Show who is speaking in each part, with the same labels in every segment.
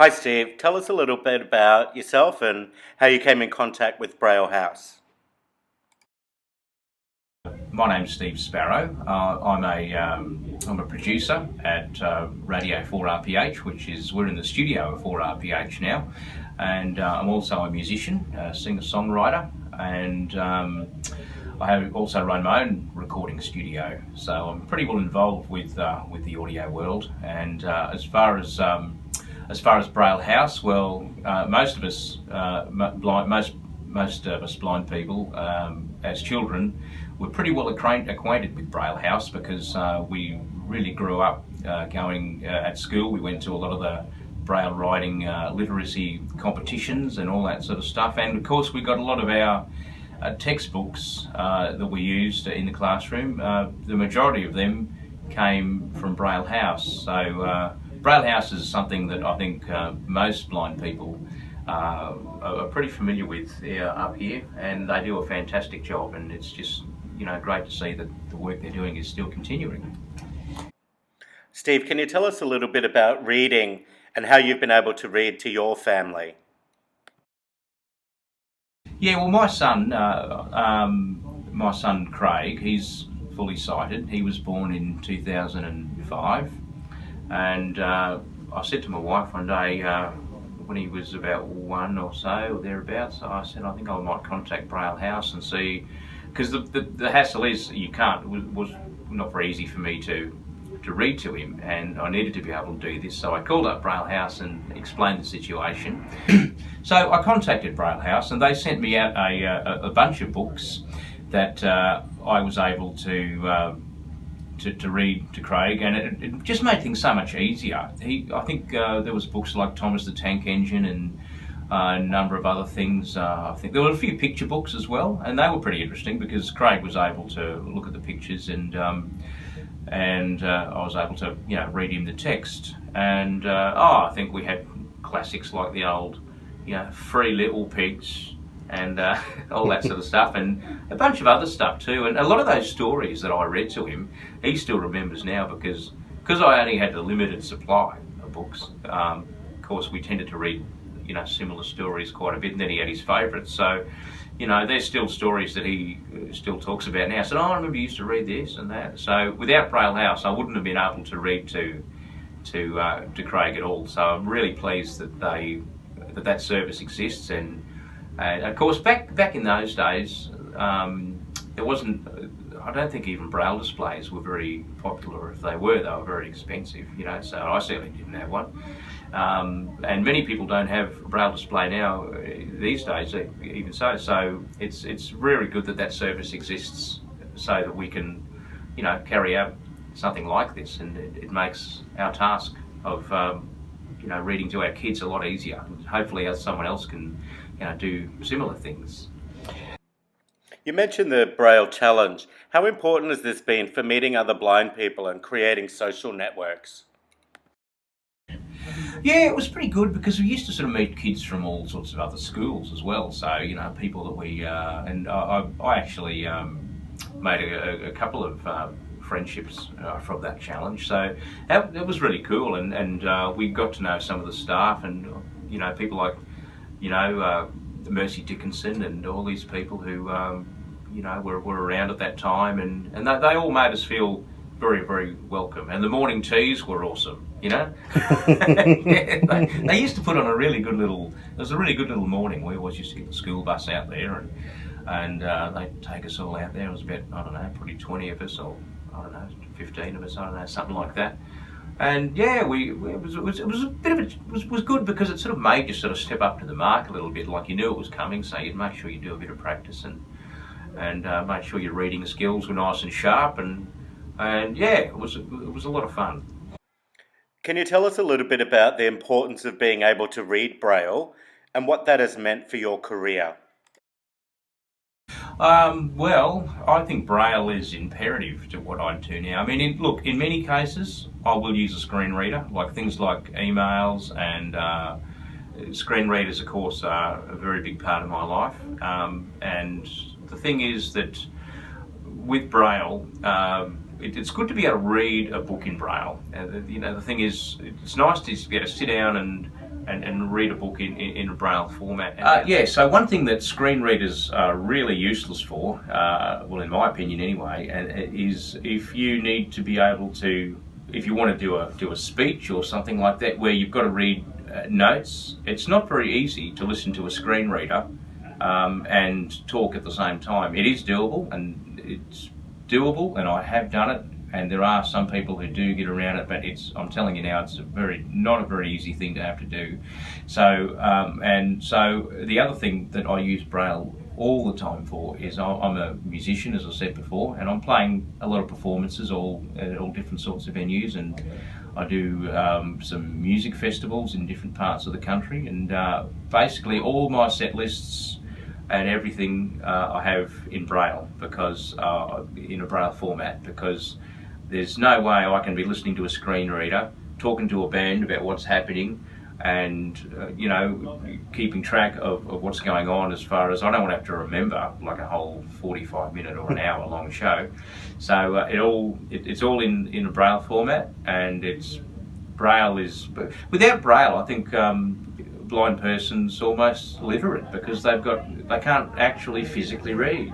Speaker 1: Hi Steve, tell us a little bit about yourself and how you came in contact with Braille House.
Speaker 2: My name's Steve Sparrow. I'm a producer at Radio 4RPH, we're in the studio at 4RPH now, and I'm also a musician, singer-songwriter, and I have also run my own recording studio. So I'm pretty well involved with the audio world. And as far as Braille House, well, most of us blind people, as children, we're pretty well acquainted with Braille House because we really grew up going at school. We went to a lot of the Braille writing literacy competitions and all that sort of stuff. And of course, we got a lot of our textbooks that we used in the classroom. The majority of them came from Braille House. So Braille House is something that I think most blind people are pretty familiar with up here, and they do a fantastic job, and it's just great to see that the work they're doing is still continuing.
Speaker 1: Steve, can you tell us a little bit about reading and how you've been able to read to your family?
Speaker 2: Yeah, well, my son Craig, he's fully sighted. He was born in 2005, and I said to my wife one day when he was about one or so, or thereabouts, I said I think I might contact Braille House and see, because the hassle is it was not very easy for me to read to him, and I needed to be able to do this. So I called up Braille House and explained the situation. So I contacted Braille House, and they sent me out a bunch of books that I was able to read to Craig, and it just made things so much easier. I think there was books like Thomas the Tank Engine and a number of other things. I think there were a few picture books as well, and they were pretty interesting because Craig was able to look at the pictures, and I was able to read him the text. And I think we had classics like the old Three Little Pigs and all that sort of stuff, and a bunch of other stuff too. And a lot of those stories that I read to him, he still remembers now because I only had a limited supply of books. Of course, we tended to read similar stories quite a bit, and then he had his favourites. So there's still stories that he still talks about now. So I remember you used to read this and that. So without Braille House, I wouldn't have been able to read to Craig at all. So I'm really pleased that that service exists. And of course, back in those days, there wasn't. I don't think even Braille displays were very popular. If they were very expensive. So I certainly didn't have one. And many people don't have Braille display now these days, even so. So it's really good that service exists, so that we can, carry out something like this, and it makes our task of, reading to our kids a lot easier. Hopefully, someone else can, do similar things.
Speaker 1: You mentioned the Braille Challenge. How important has this been for meeting other blind people and creating social networks?
Speaker 2: Yeah, it was pretty good because we used to sort of meet kids from all sorts of other schools as well. So, people that we, and I actually made a couple of friendships from that challenge. So it was really cool, and we got to know some of the staff, and, people like, Mercy Dickinson and all these people who, were around at that time, and they all made us feel very, very welcome. And the morning teas were awesome, Yeah, they used to put on a really good little, it was a really good little morning. We always used to get the school bus out there, and they'd take us all out there. It was about, I don't know, probably 20 of us, or I don't know, 15 of us, I don't know, something like that. And yeah, it was a bit of it was good because it sort of made you sort of step up to the mark a little bit, like you knew it was coming, so you'd make sure you do a bit of practice and make sure your reading skills were nice and sharp, and yeah, it was a lot of fun.
Speaker 1: Can you tell us a little bit about the importance of being able to read Braille and what that has meant for your career?
Speaker 2: Well, I think Braille is imperative to what I do now. I mean, in many cases, I will use a screen reader, like things like emails, and screen readers, of course, are a very big part of my life. And the thing is that with Braille, it's good to be able to read a book in Braille. The thing is, it's nice to be able to sit down and and read a book in a Braille format. So one thing that screen readers are really useless for, well, in my opinion anyway, is if you need to be able to, if you want to do a speech or something like that where you've got to read notes, it's not very easy to listen to a screen reader and talk at the same time. It is doable, and I have done it, and there are some people who do get around it, but I'm telling you now, it's not a very easy thing to have to do. So the other thing that I use Braille all the time for is I'm a musician, as I said before, and I'm playing a lot of performances at all different sorts of venues, and I do some music festivals in different parts of the country, and basically all my set lists and everything I have in Braille, because in a Braille format, because there's no way I can be listening to a screen reader, talking to a band about what's happening, and keeping track of what's going on, as far as I don't want to have to remember like a whole 45-minute or an hour long show. So it's all in a Braille format, and without Braille, I think blind person's almost literate, because they can't actually physically read,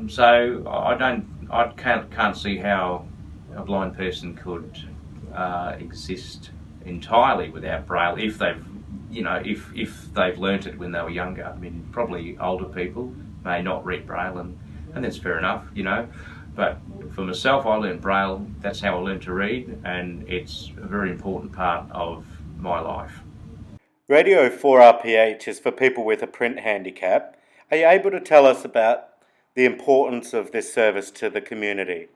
Speaker 2: so I can't see how a blind person could exist entirely without Braille if they've learnt it when they were younger. I mean, probably older people may not read Braille, and that's fair enough, But for myself, I learned Braille. That's how I learned to read, and it's a very important part of my life.
Speaker 1: Radio 4RPH is for people with a print handicap. Are you able to tell us about the importance of this service to the community?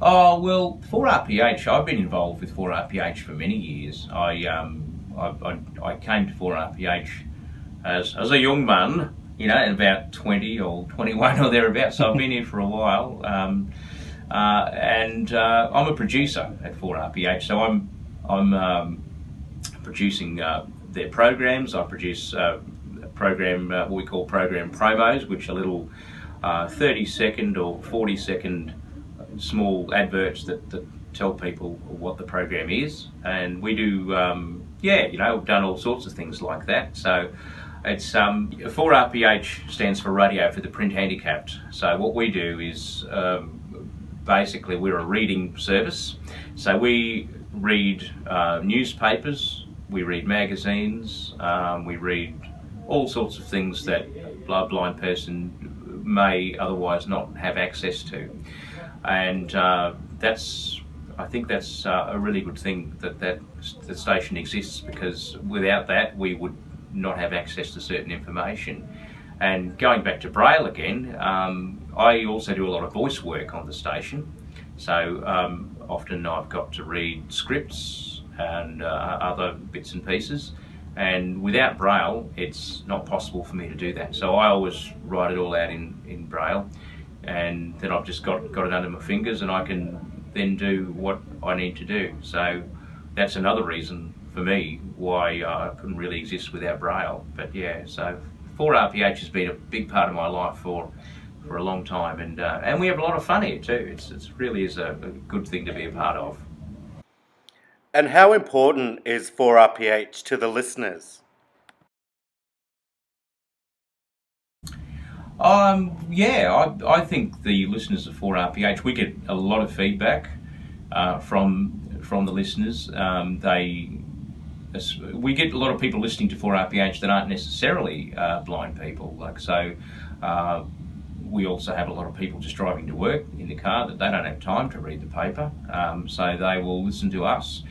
Speaker 2: Oh, well, 4RPH, I've been involved with 4RPH for many years. I came to 4RPH as a young man, at about 20 or 21 or thereabouts, so I've been here for a while. And I'm a producer at 4RPH, so I'm producing their programs. I produce a program, what we call program promos, which are little 30-second or 40-second small adverts that tell people what the program is. And we do, we've done all sorts of things like that. So it's 4RPH stands for Radio for the Print Handicapped. So what we do is basically we're a reading service. So we read newspapers, we read magazines, we read all sorts of things that a blind person may otherwise not have access to. And I think that's a really good thing that the station exists, because without that we would not have access to certain information. And going back to Braille again, I also do a lot of voice work on the station. So often I've got to read scripts and other bits and pieces, and without Braille it's not possible for me to do that. So I always write it all out in Braille, and then I've just got it under my fingers, and I can then do what I need to do. So that's another reason for me why I couldn't really exist without Braille. But yeah, so 4RPH has been a big part of my life for a long time, and we have a lot of fun here too. It's really is a good thing to be a part of.
Speaker 1: And how important is 4RPH to the listeners?
Speaker 2: I think the listeners of 4RPH, we get a lot of feedback from the listeners. We get a lot of people listening to 4RPH that aren't necessarily blind people. We also have a lot of people just driving to work in the car that they don't have time to read the paper, so they will listen to us.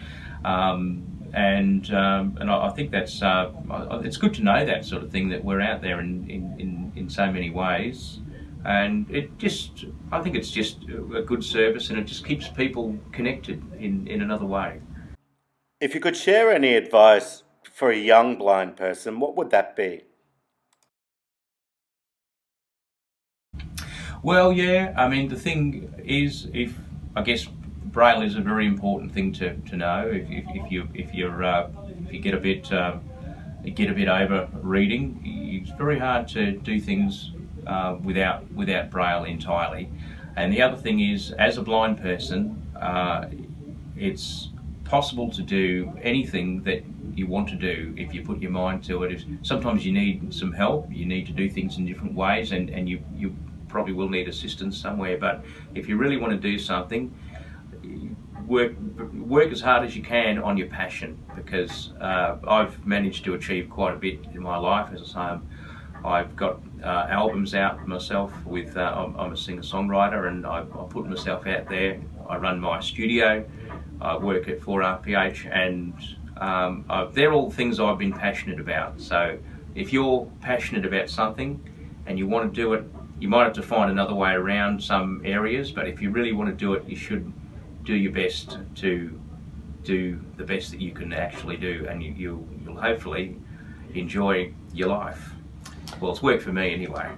Speaker 2: And I think that's it's good to know that sort of thing, that we're out there in so many ways, and I think it's just a good service, and it just keeps people connected in another way.
Speaker 1: If you could share any advice for a young blind person, what would that be?
Speaker 2: Well, yeah, I mean, the thing is, I guess Braille is a very important thing to know. If you get a bit over reading, it's very hard to do things without Braille entirely. And the other thing is, as a blind person, it's possible to do anything that you want to do if you put your mind to it. Sometimes you need some help, you need to do things in different ways, and you probably will need assistance somewhere, but if you really want to do something, work as hard as you can on your passion, because I've managed to achieve quite a bit in my life. As I say, I've got albums out myself with, I'm a singer-songwriter, and I put myself out there. I run my studio, I work at 4RPH, and they're all things I've been passionate about. So if you're passionate about something and you want to do it, you might have to find another way around some areas, but if you really want to do it, you should do your best to do the best that you can actually do, and you'll hopefully enjoy your life. Well, it's worked for me anyway.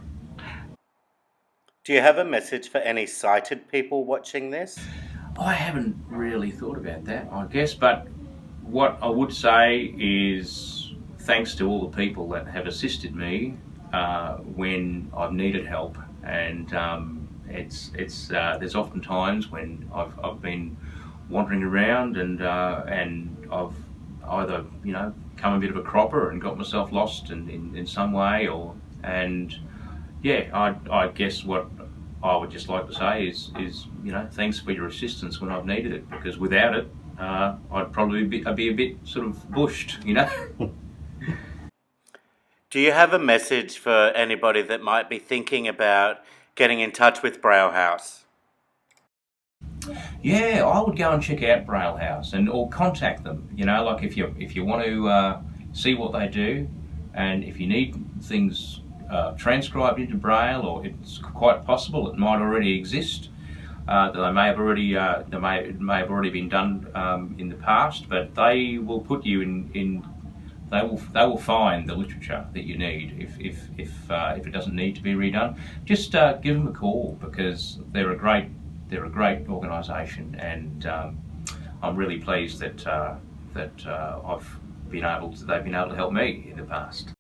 Speaker 1: Do you have a message for any sighted people watching this?
Speaker 2: I haven't really thought about that, I guess, but what I would say is thanks to all the people that have assisted me when I've needed help, and there's often times when I've been wandering around and I've either come a bit of a cropper and got myself lost in some way, I guess what I would just like to say is thanks for your assistance when I've needed it, because without it I'd probably be a bit sort of bushed.
Speaker 1: Do you have a message for anybody that might be thinking about getting in touch with Braille House?
Speaker 2: Yeah, I would go and check out Braille House or contact them. Like if you want to see what they do, and if you need things transcribed into Braille, or it's quite possible it might already exist. That they may have already it may have already been done in the past, but they will put you in. They will find the literature that you need if it doesn't need to be redone. Just give them a call, because they're a great organisation, and I'm really pleased that they've been able to help me in the past.